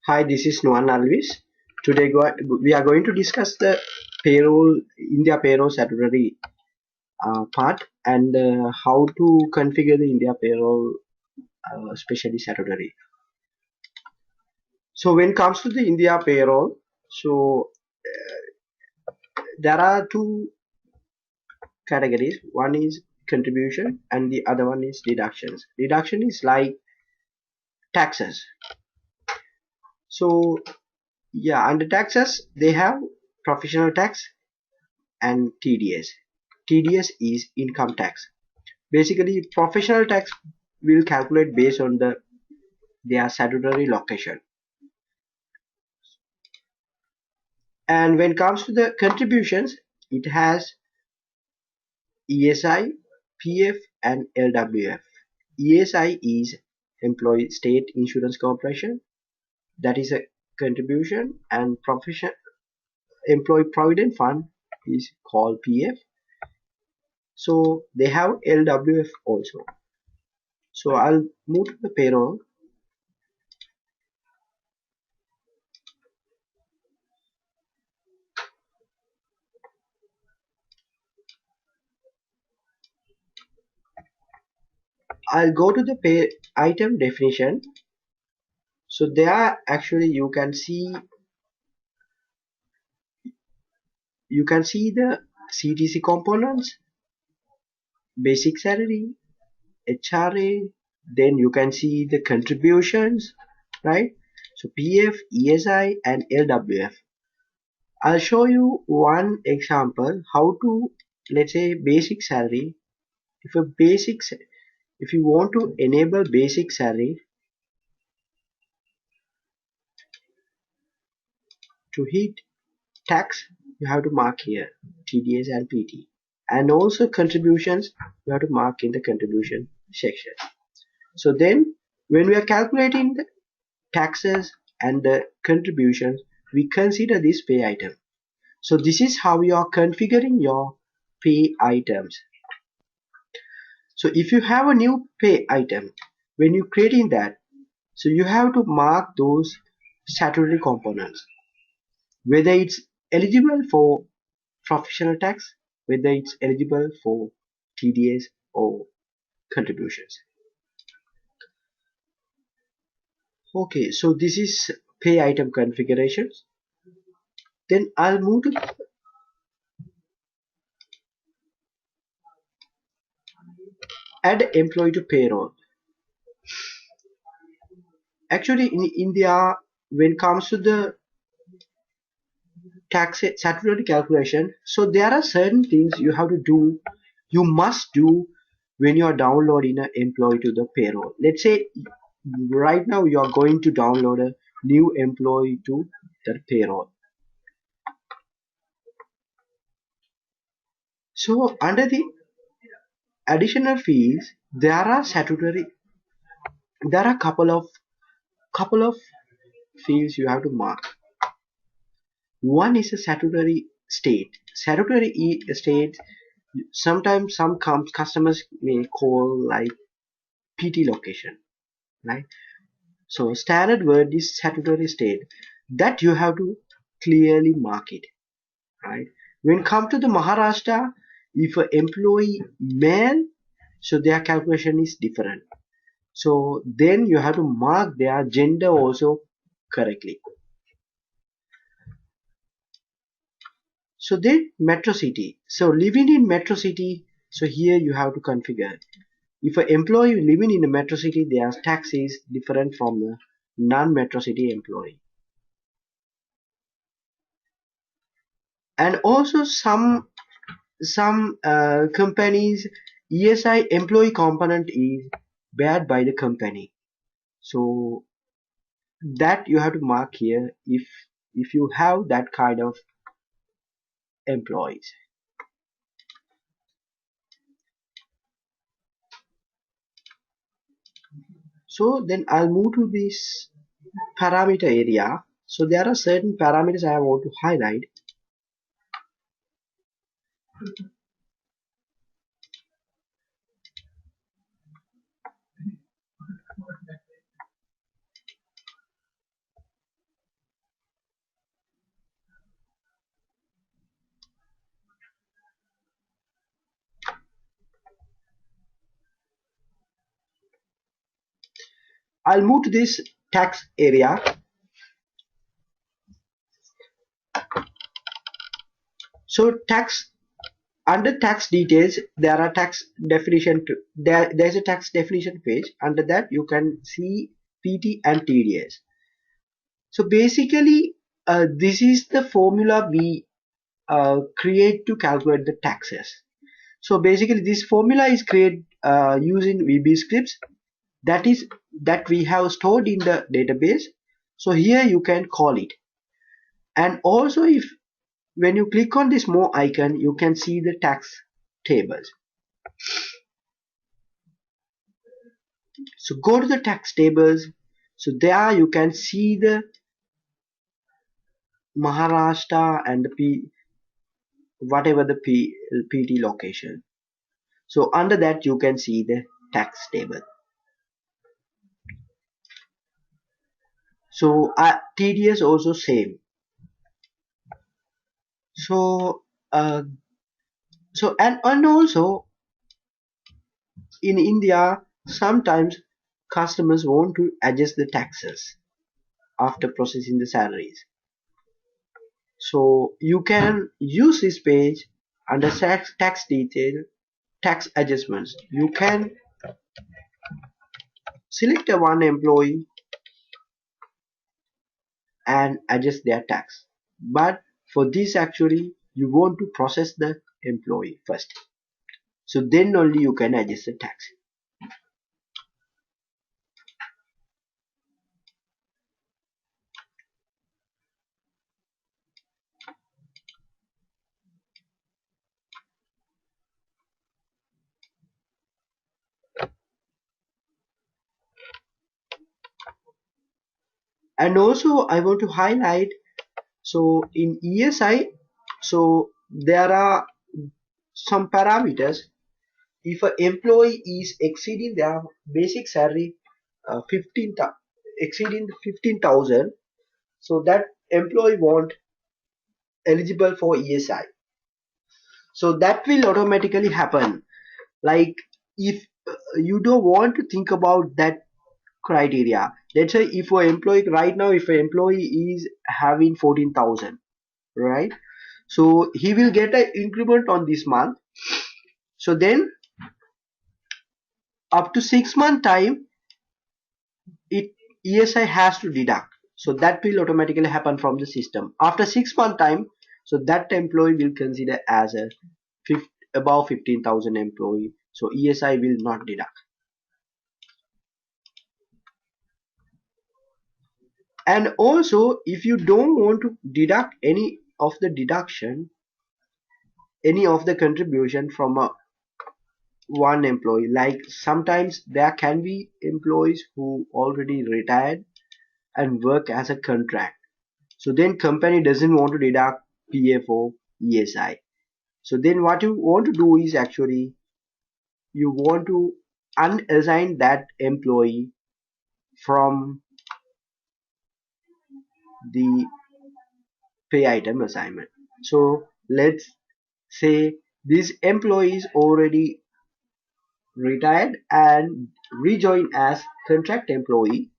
Hi, this is Nuan Alvis. Today we are going to discuss the India payroll statutory part and how to configure the India payroll, especially statutory. So when it comes to the India payroll, so there are two categories. One is contribution and the other one is deductions. Deduction is like taxes. So yeah, under taxes they have professional tax and TDS. TDS is income tax. Basically, professional tax will calculate based on their statutory location. And when it comes to the contributions, it has ESI, PF, and LWF. ESI is Employee State Insurance Corporation. That is a contribution, and profession Employee Provident Fund is called PF. So they have LWF also. So I'll move to the payroll. I'll go to the pay item definition. So there actually you can see the CTC components, basic salary, HRA, then you can see the contributions, right? So PF, ESI and LWF. I'll show you one example how to, let's say, basic salary. If you want to enable basic salary, to hit tax you have to mark here TDS and PT, and also contributions you have to mark in the contribution section. So then when we are calculating the taxes and the contributions, we consider this pay item. So this is how you are configuring your pay items. So if you have a new pay item, when you creating that, so you have to mark those statutory components, whether it's eligible for professional tax, whether it's eligible for TDS or contributions. Okay, so this is pay item configurations. Then I'll move to add employee to payroll. Actually, in India, when it comes to the tax statutory calculation, so there are certain things you must do when you are downloading an employee to the payroll. Let's say right now you are going to download a new employee to the payroll. So under the additional fees, there are couple of fields you have to mark. One is a statutory state. Statutory state, sometimes some customers may call like PT location, right? So standard word is statutory state, that you have to clearly mark it, right? When come to the Maharashtra, if an employee male, so their calculation is different. So then you have to mark their gender also correctly. So then metro city. So living in metro city, so here you have to configure. If an employee living in a metro city, their tax is different from the non-metro city employee. And also some companies ESI employee component is bared by the company. So that you have to mark here if you have that kind of employees. So then I'll move to this parameter area. So there are certain parameters I want to highlight. I'll move to this tax area. So under tax details, there are tax definition. There's a tax definition page. Under that, you can see PT and TDS. So basically, this is the formula we create to calculate the taxes. So basically, this formula is created using VB scripts that we have stored in the database. So here you can call it. And also, if when you click on this more icon, you can see the tax tables. So go to the tax tables. So there you can see the Maharashtra and the whatever the PT location. So under that you can see the tax table. So TDS also same. So and also in India sometimes customers want to adjust the taxes after processing the salaries. So you can use this page under tax detail, tax adjustments. You can select a one employee and adjust their tax. But for this actually you want to process the employee first. So then only you can adjust the tax. And also I want to highlight, so in ESI, so there are some parameters. If an employee is exceeding their basic salary 15,000, so that employee won't eligible for ESI. So that will automatically happen. Like if you don't want to think about that criteria. Let's say if an employee right now, if an employee is having 14,000, right? So he will get an increment on this month. So then up to 6 month time, it ESI has to deduct. So that will automatically happen from the system. After 6 month time, so that employee will consider as a above 15,000 employee. So ESI will not deduct. And also, if you don't want to deduct any of the deduction, any of the contribution from a one employee, like sometimes there can be employees who already retired and work as a contract. So then company doesn't want to deduct PF or ESI. So then what you want to do is actually you want to unassign that employee from the pay item assignment. So let's say this employee is already retired and rejoin as contract employee.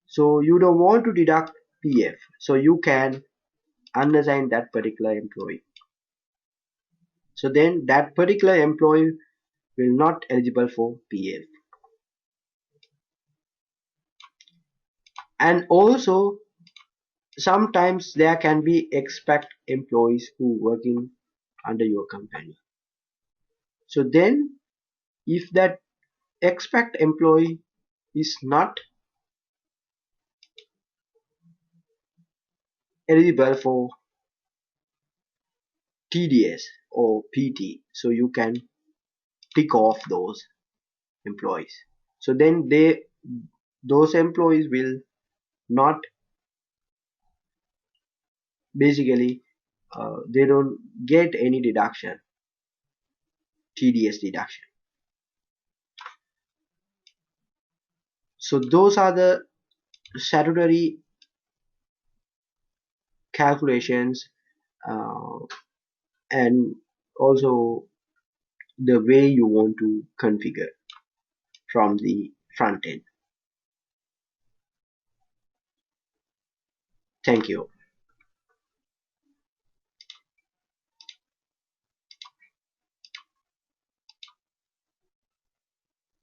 So you don't want to deduct PF. So you can unassign that particular employee. So then that particular employee will not eligible for PF. And also sometimes there can be expat employees who working under your company. So then if that expat employee is not eligible for TDS or PT, so you can tick off those employees. So then those employees will not basically they don't get any deduction, TDS deduction. So those are the statutory calculations and also the way you want to configure from the front end. Thank you.